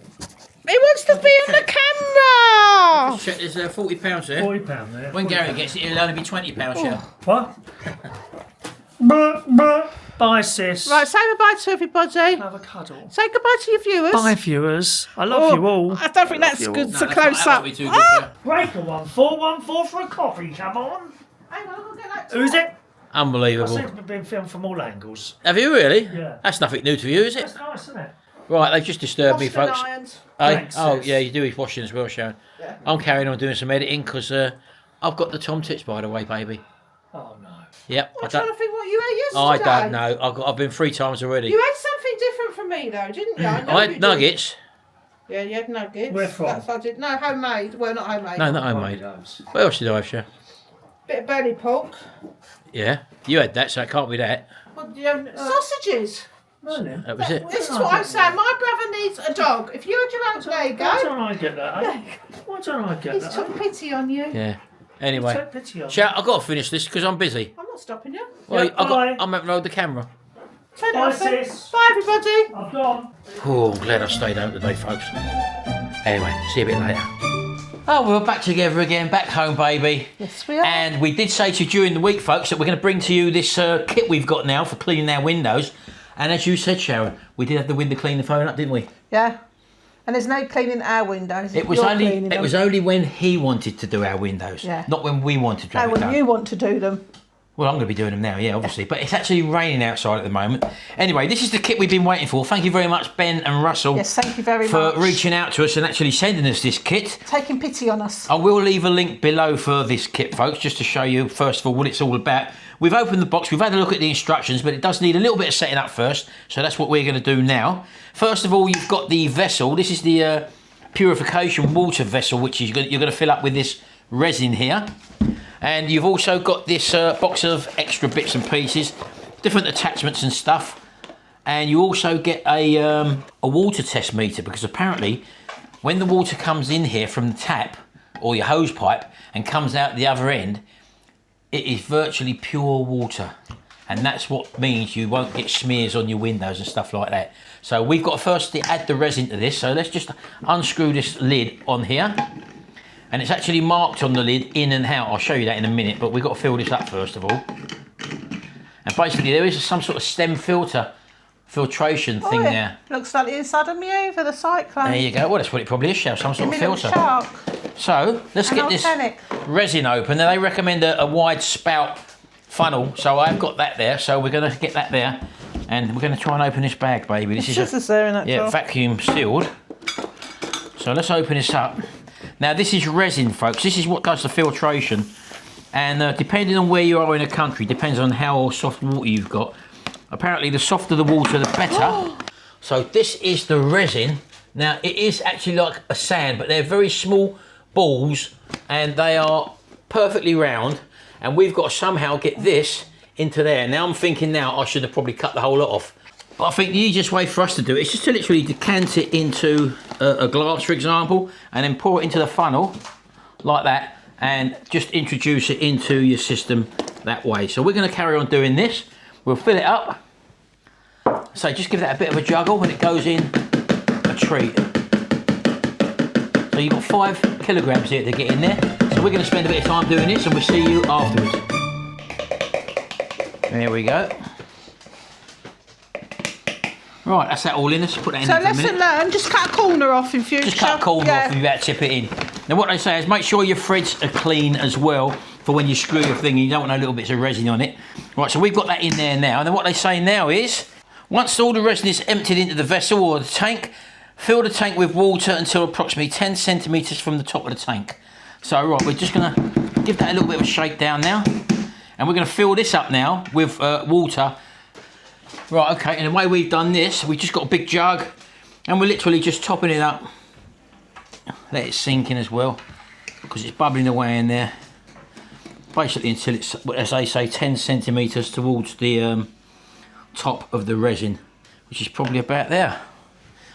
He wants to be on the camera. Check, there's £40 there. £40 there. When Gary gets it, it'll only be £20, Sharon. What? Bye, sis. Right, say goodbye to everybody. Have a cuddle. Say goodbye to your viewers. Bye, viewers. I love you all. I don't think that's you good all. to close that up. won't be too good, Sharon. Breaker 1414 for a coffee, come on. Hang on, I'll get that. Who's it? I Unbelievable. seem to have been filmed from all angles. Have you really? Yeah. That's nothing new to you, is it? That's nice, isn't it? Right, they've just disturbed me, Washed and folks. ironed. Hey? Thanks, Oh, sis. yeah, you do his washing as well, Sharon. Yeah. I'm carrying on doing some editing because I've got the tom tits, by the way, baby. Oh, no. Yep. I'm trying to think what you ate I yesterday. don't know. I've been 3 times already. You had something different from me though, didn't you? I know I you had did. nuggets. Yeah, you had nuggets. Where from? That's I did. No, homemade. Well, not homemade. No, not homemade. What else did I have, Sharon? Bit of belly pork. Yeah, you had that, so it can't be that. What, sausages. Merlin. That was it. This is what I'm saying. My brother needs a dog. If you had your own, there you Why go. don't I get that? Eh? Why don't I get He's that? took pity on you. Yeah. Anyway, Take pity on Sharon, I've got to finish this because I'm busy. I'm not stopping you. Well, Yeah, bye. I'm upload the camera. Turn it Bye, off then. sis. Bye, everybody. I've gone. Oh, I'm glad I stayed home today, folks. Anyway, see you a bit later. Oh, we're back together again, back home, baby. Yes, we are. And we did say to you during the week, folks, that we're going to bring to you this kit we've got now for cleaning our windows. And as you said, Sharon, we did have the window clean the phone up, didn't we? Yeah. And there's no cleaning our windows. It was You're only cleaning them. only when he wanted to do our windows, Yeah. not when we wanted to have No, it when done. you want to do them. Well, I'm going to be doing them now, yeah, obviously. But it's actually raining outside at the moment. Anyway, this is the kit we've been waiting for. Thank you very much, Ben and Russell, Yes, thank you very for much. reaching out to us and actually sending us this kit. Taking pity on us. I will leave a link below for this kit, folks, just to show you, first of all, what it's all about. We've opened the box, we've had a look at the instructions, but it does need a little bit of setting up first, so that's what we're going to do now. First of all, you've got the vessel. This is the purification water vessel, which is you're going to fill up with this resin here. And you've also got this box of extra bits and pieces, different attachments and stuff. And you also get a water test meter, because apparently when the water comes in here from the tap or your hose pipe and comes out the other end, it is virtually pure water. And that's what means you won't get smears on your windows and stuff like that. So we've got to first add the resin to this. So let's just unscrew this lid on here. And it's actually marked on the lid in and out. I'll show you that in a minute, but we've got to fill this up first of all. And basically there is some sort of stem filter filtration thing there. Looks like the inside of me over the cyclone. There you go. Well, that's what it probably is, Sharon, some sort of filter. Shark. So let's get this resin open. Now they recommend a wide spout funnel, so I've got that there. So we're going to get that there, and we're going to try and open this bag, baby. This is there in that drawer. Vacuum sealed. So let's open this up. Now this is resin, folks. This is what does the filtration, and depending on where you are in the country, depends on how soft water you've got. Apparently, the softer the water, the better. So this is the resin. Now it is actually like a sand, but they're very small balls, and they are perfectly round. And we've got to somehow get this into there. Now I'm thinking I should have probably cut the whole lot off. But I think the easiest way for us to do it is just to literally decant it into a glass, for example, and then pour it into the funnel like that, and just introduce it into your system that way. So we're going to carry on doing this. We'll fill it up. So just give that a bit of a juggle when it goes in a treat. So you've got 5 kilograms here to get in there. So we're going to spend a bit of time doing this, and we'll see you afterwards. There we go. Right, that's that all in. Let's put that in there for a minute. So lesson learned, just cut a corner off in future. Just cut a corner off and you better tip it in. Now what they say is make sure your threads are clean as well for when you screw your thing. You don't want no little bits of resin on it. Right, so we've got that in there now. And then what they say now is, once all the resin is emptied into the vessel or the tank, fill the tank with water until approximately 10 centimetres from the top of the tank. So right, we're just going to give that a little bit of a shake down now. And we're going to fill this up now with water. Right, okay, and the way we've done this, we've just got a big jug, and we're literally just topping it up. Let it sink in as well, because it's bubbling away in there. Basically until it's, as they say, 10 centimetres towards the top of the resin, which is probably about there.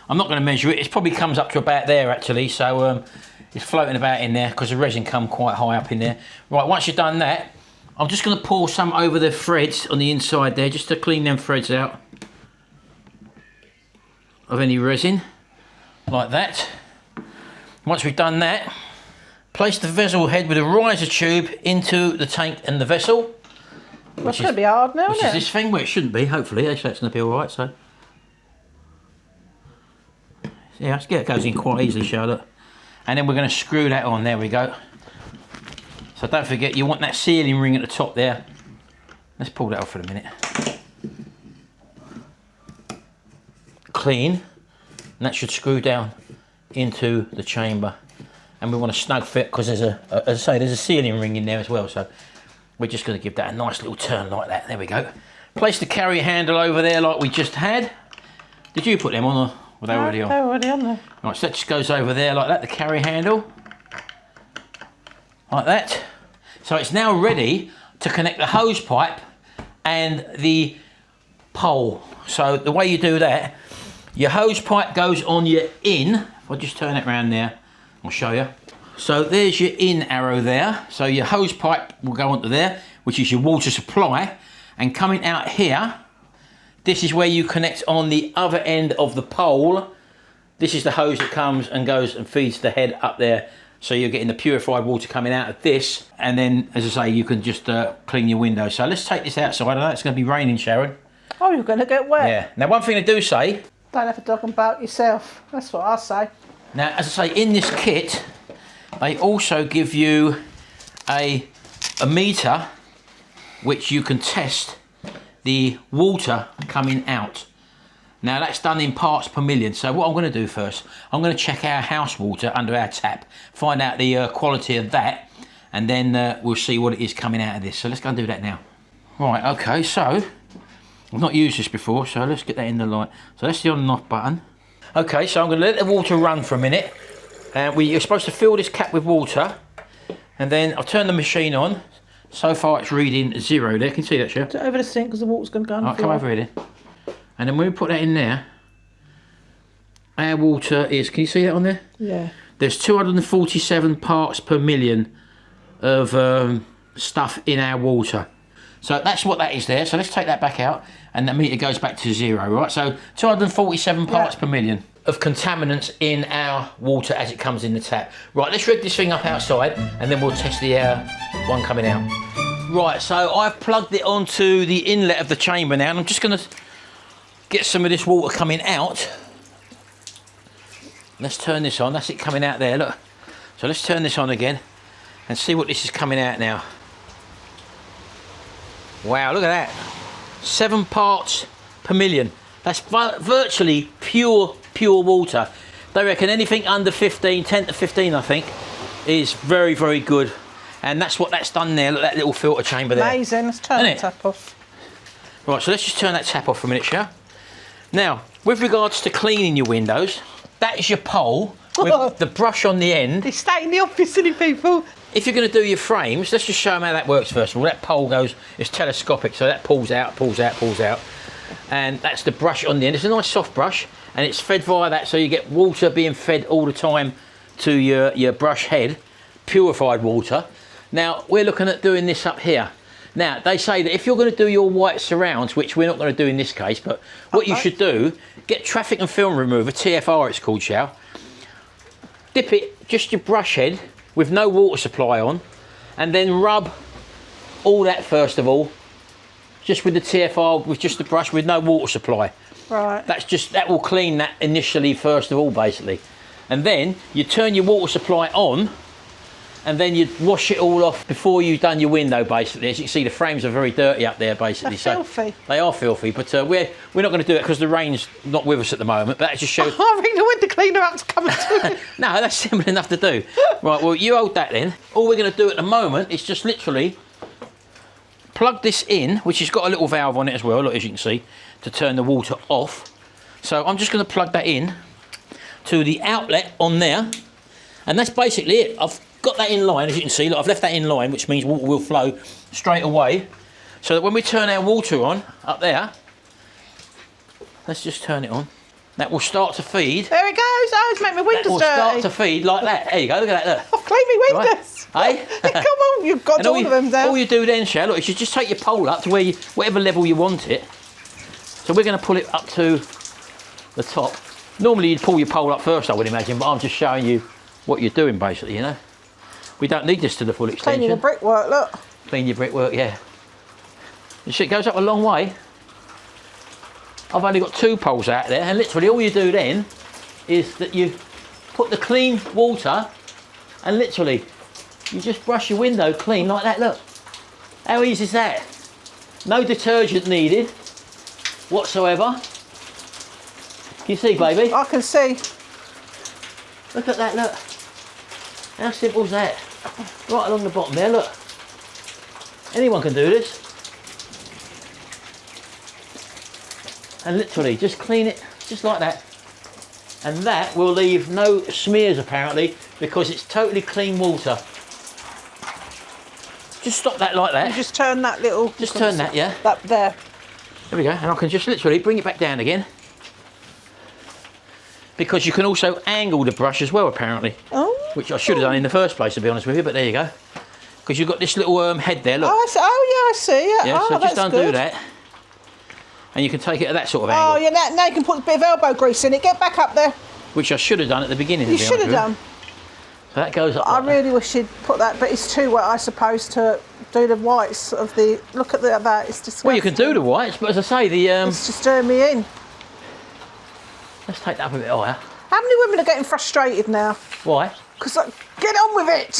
I'm not going to measure it, it probably comes up to about there actually, so it's floating about in there, because the resin come quite high up in there. Right, once you've done that, I'm just going to pour some over the threads on the inside there, just to clean them threads out of any resin, like that. Once we've done that, place the vessel head with a riser tube into the tank and the vessel. That's going to be hard now, isn't it? Which is this thing, well it shouldn't be, hopefully, actually that's going to be alright, so. Yeah, it goes in quite easily, Charlotte. And then we're going to screw that on, there we go. So don't forget, you want that sealing ring at the top there. Let's pull that off for a minute. Clean, and that should screw down into the chamber. And we want a snug fit, because there's as I say, there's a sealing ring in there as well. So we're just going to give that a nice little turn like that. There we go. Place the carrier handle over there like we just had. Did you put them on, or were they already on? They're already on there. Right, so that just goes over there like that, the carrier handle. Like that. So it's now ready to connect the hose pipe and the pole. So the way you do that, your hose pipe goes on your in. If I just turn it around there, I'll show you. So there's your in arrow there. So your hose pipe will go onto there, which is your water supply. And coming out here, this is where you connect on the other end of the pole. This is the hose that comes and goes and feeds the head up there. So you're getting the purified water coming out of this. And then, as I say, you can just clean your windows. So let's take this outside. I know it's going to be raining, Sharon. Oh, you're going to get wet. Yeah. Now, one thing I do say... Don't have a dog and bark yourself. That's what I say. Now, as I say, in this kit, they also give you a meter which you can test the water coming out. Now that's done in parts per million. So what I'm going to do first, I'm going to check our house water under our tap, find out the quality of that, and then we'll see what it is coming out of this. So let's go and do that now. Right, okay, so I've not used this before, so let's get that in the light. So that's the on and off button. Okay, so I'm going to let the water run for a minute. You're supposed to fill this cap with water, and then I'll turn the machine on. So far it's reading 0 there. Can you see that, Sharon? Over the sink, because the water's going to go on the floor. Come over here then. And then when we put that in there, our water is, can you see that on there? Yeah. There's 247 parts per million of stuff in our water. So that's what that is there. So let's take that back out, and the meter goes back to 0, right? So 247 parts per million of contaminants in our water as it comes in the tap. Right, let's rig this thing up outside, and then we'll test the one coming out. Right, so I've plugged it onto the inlet of the chamber now, and I'm just going to get some of this water coming out. Let's turn this on. That's it coming out there, look. So let's turn this on again and see what this is coming out now. Wow, look at that. 7 parts per million. That's virtually pure water. They reckon anything under 15, 10 to 15 I think, is very, very good. And that's what that's done there. Look, that little filter chamber there. Amazing. Let's turn the tap off. Right, so let's just turn that tap off for a minute, shall we? Now, with regards to cleaning your windows, that is your pole with the brush on the end. He's staying in the office, silly people. If you're going to do your frames, let's just show them how that works first of all. That pole goes, it's telescopic, so that pulls out, pulls out, pulls out. And that's the brush on the end. It's a nice soft brush, and it's fed via that, so you get water being fed all the time to your brush head, purified water. Now, we're looking at doing this up here. Now, they say that if you're going to do your white surrounds, which we're not going to do in this case, but what you should do, get traffic and film remover, TFR it's called, Shao. Dip it, just your brush head, with no water supply on, and then rub all that first of all, just with the TFR, with just the brush, with no water supply. Right. That will clean that initially first of all, basically. And then you turn your water supply on, and then you wash it all off before you've done your window, basically. As you can see, the frames are very dirty up there, basically. They're filthy. They are filthy, but we're not going to do it because the rain's not with us at the moment. But that just shows. I'll ring the window cleaner up to come and do it. No, that's simple enough to do. Right, well, you hold that then. All we're going to do at the moment is just literally plug this in, which has got a little valve on it as well, look, as you can see, to turn the water off. So I'm just going to plug that in to the outlet on there, and that's basically it. I've got that in line, as you can see. Look, I've left that in line, which means water will flow straight away. So that when we turn our water on up there, let's just turn it on. That will start to feed. There it goes. Oh, it's making my windows That will dirty. start to feed like that. There you go. Look at that. Look. I've cleaned my windows. Right. Hey? Come on, you've got And all of them down. all you do then, Shell, look, is you just take your pole up to where whatever level you want it. So we're going to pull it up to the top. Normally you'd pull your pole up first, I would imagine, but I'm just showing you what you're doing, basically, you know. We don't need this to the full extension. Cleaning the brickwork, look. Clean your brickwork, yeah. You see, it goes up a long way. I've only got 2 poles out there, and literally all you do then is that you put the clean water, and literally you just brush your window clean like that, look. How easy is that? No detergent needed whatsoever. Can you see, baby? I can see. Look at that, look. How simple is that? Right along the bottom there, look. Anyone can do this. And literally just clean it just like that. And that will leave no smears apparently, because it's totally clean water. Just stop that like that. You just turn that little... Just turn that, yeah. That there. There we go. And I can just literally bring it back down again. Because you can also angle the brush as well, apparently. Oh. Which I should have done in the first place, to be honest with you, but there you go. Because you've got this little head there, look. Oh, I see it. Yeah, Oh, so just that's undo good. that. And you can take it at that sort of angle. Oh, yeah, now you can put a bit of elbow grease in it. Get back up there. Which I should have done at the beginning. You should have done. So that goes up I like that. really wish you'd put that, but it's too wet, I suppose, to do the whites of the... Look at that, it's disgusting. Well, you can do the whites, but as I say, the... It's just doing me in. Let's take that up a bit higher. How many women are getting frustrated now? Why? Because, like, get on with it.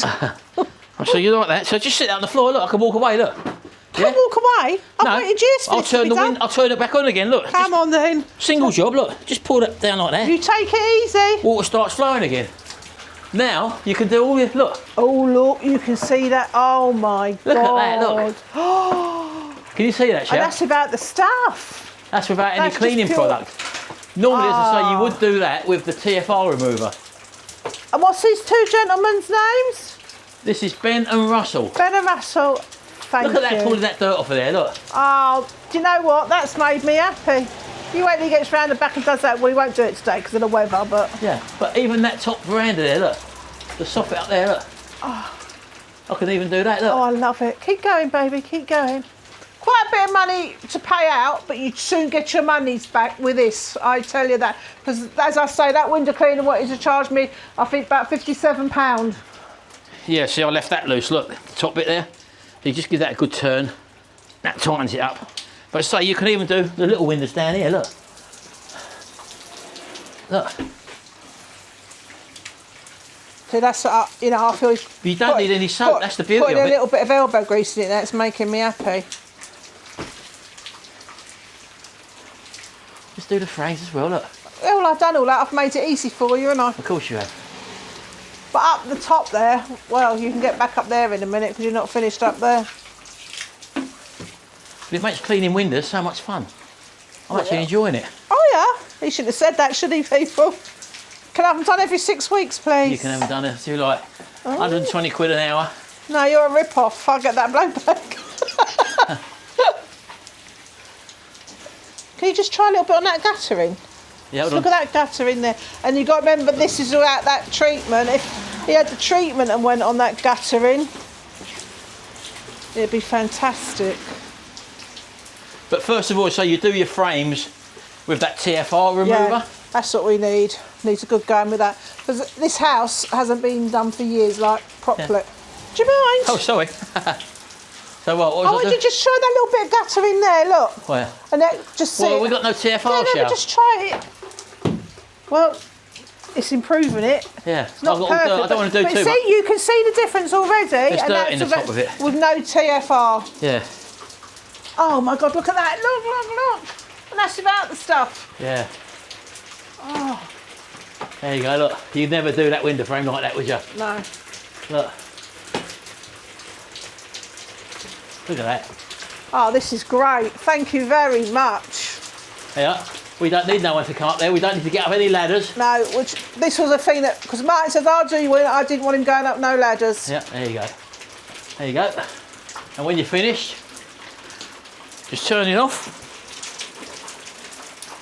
So you like that? So just sit down on the floor, look, I can walk away, look. Can I walk away? I've waited years for this to be done. I'll turn it back on again, look. Come on then. Single job, look. Just pull it down like that. You take it easy. Water starts flowing again. Now, you can do all your... Look. Oh, look, you can see that. Oh, my God. Look at that, look. Can you see that, Shell? And that's about the stuff. That's without any That's cleaning just pure- product. Normally, as I say, you would do that with the TFR remover. And what's these 2 gentlemen's names? This is Ben and Russell. Ben and Russell. Thank Look at that, you. pulling that dirt off of there, look. Oh, do you know what? That's made me happy. You wait till he gets round the back and does that. Well, he won't do it today because of the weather, but... Yeah, but even that top veranda there, look. The soffit up there, look. Oh. I can even do that, look. Oh, I love it. Keep going, baby, keep going. Quite a bit of money to pay out, but you'd soon get your monies back with this, I tell you that. Because, as I say, that window cleaner wanted to charge me, I think, about £57. Yeah, see, I left that loose, look. The top bit there. You just give that a good turn. That tightens it up. But say, you can even do the little windows down here, look. Look. So that's you know, I feel. You don't need any soap. That's the beauty of it. Putting a little bit of elbow grease in it. That's making me happy. Just do the frames as well. Look. Well, I've done all that. I've made it easy for you, and I. Of course you have. But up the top there, well, you can get back up there in a minute because you're not finished up there. But it makes cleaning windows so much fun. I'm actually enjoying it. Oh yeah, he shouldn't have said that, should he, people? Can I have them done every 6 weeks, please? You can have them done if you like. 120 quid an hour. No, you're a rip-off. I'll get that blowback. Can you just try a little bit on that guttering? Yeah, hold Look on. at that guttering there. And you've got to remember, this is without that treatment. If he had the treatment and went on that guttering, it'd be fantastic. But first of all, so you do your frames with that TFR remover. Yeah, that's what we need. Needs a good going with that. Because this house hasn't been done for years, like, properly. Yeah. Do you mind? Oh, sorry. So what I was want I you to just try that little bit of guttering there, look. Where? And then just see. Well, we got no TFR, no, shall? just try it. Well, it's improving it. Yeah. It's not I've got all perfect. dirt. I don't want to do but too see, much. you can see the difference already. There's and dirt that's in the top of it. With no TFR. Yeah. Oh my God, look at that. Look. And that's without the stuff. Yeah. Oh, There you go, look. You'd never do that window frame like that, would you? no. Look. Look at that. Oh, this is great. Thank you very much. Yeah. We don't need no one to come up there. We don't need to get up any ladders. No, which this was a thing that, because Martin says, I'll do you one. I didn't want him going up no ladders. Yeah, there you go. There you go. And when you're finished, just turn it off.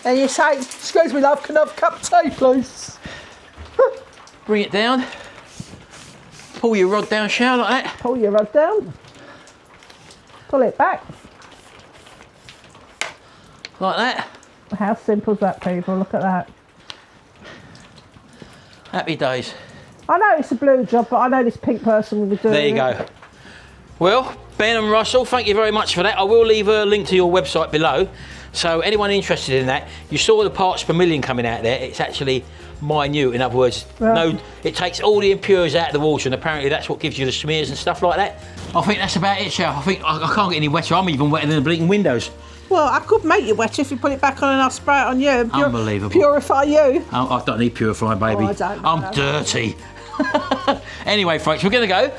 And you say, excuse me, love, can I have a cup of tea, please? Bring it down. Pull your rod down, Sharon, like that. Pull your rod down. Pull it back. Like that. How simple is that, people? Look at that. Happy days. I know it's a blue job, but I know this pink person will be doing it. There you go. Well, Ben and Russell, thank you very much for that. I will leave a link to your website below. So anyone interested in that, you saw the parts per million coming out there. It's actually minute. In other words, no, it takes all the impurities out of the water, and apparently that's what gives you the smears and stuff like that. I think that's about it, Shell. I think I can't get any wetter. I'm even wetter than the bleeding windows. Well, I could make you wetter if you put it back on and I'll spray it on you. And Unbelievable. Purify you. I don't need purifying, baby. Oh, I don't. I'm dirty. Anyway, folks, we're going to go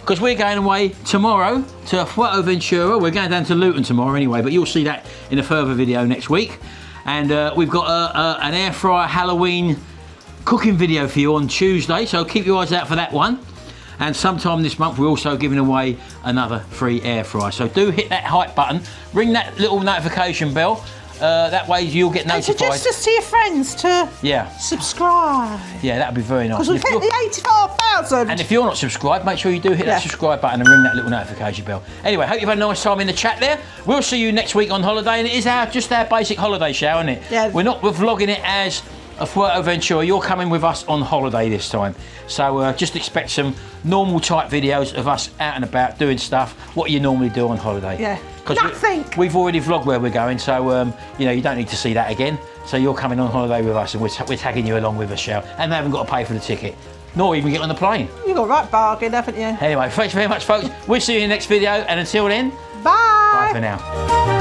because we're going away tomorrow to Fuerteventura. We're going down to Luton tomorrow anyway, but you'll see that in a further video next week. And we've got an air fryer Halloween cooking video for you on Tuesday, so keep your eyes out for that one. And sometime this month we're also giving away another free air fryer. So do hit that hype button, ring that little notification bell. That way you'll get And notified. suggest us to your friends to Yeah, subscribe. yeah, that'd be very nice. Because we've hit the 84,000. And if you're not subscribed, make sure you do hit that subscribe button and ring that little notification bell. Anyway, hope you've had a nice time in the chat there. We'll see you next week on holiday, and it is just our basic holiday show, isn't it? Yeah. We're vlogging it as a Fuerteventura. You're coming with us on holiday this time. So just expect some normal type videos of us out and about doing stuff, what you normally do on holiday. Yeah. 'Cause Nothing. we've already vlogged where we're going, so you know, you don't need to see that again. So you're coming on holiday with us, and we're tagging you along with us, Shell. And they haven't got to pay for the ticket, nor even get on the plane. You've got a right bargain, haven't you? Anyway, thanks very much, folks. We'll see you in the next video, and until then, Bye. bye for now.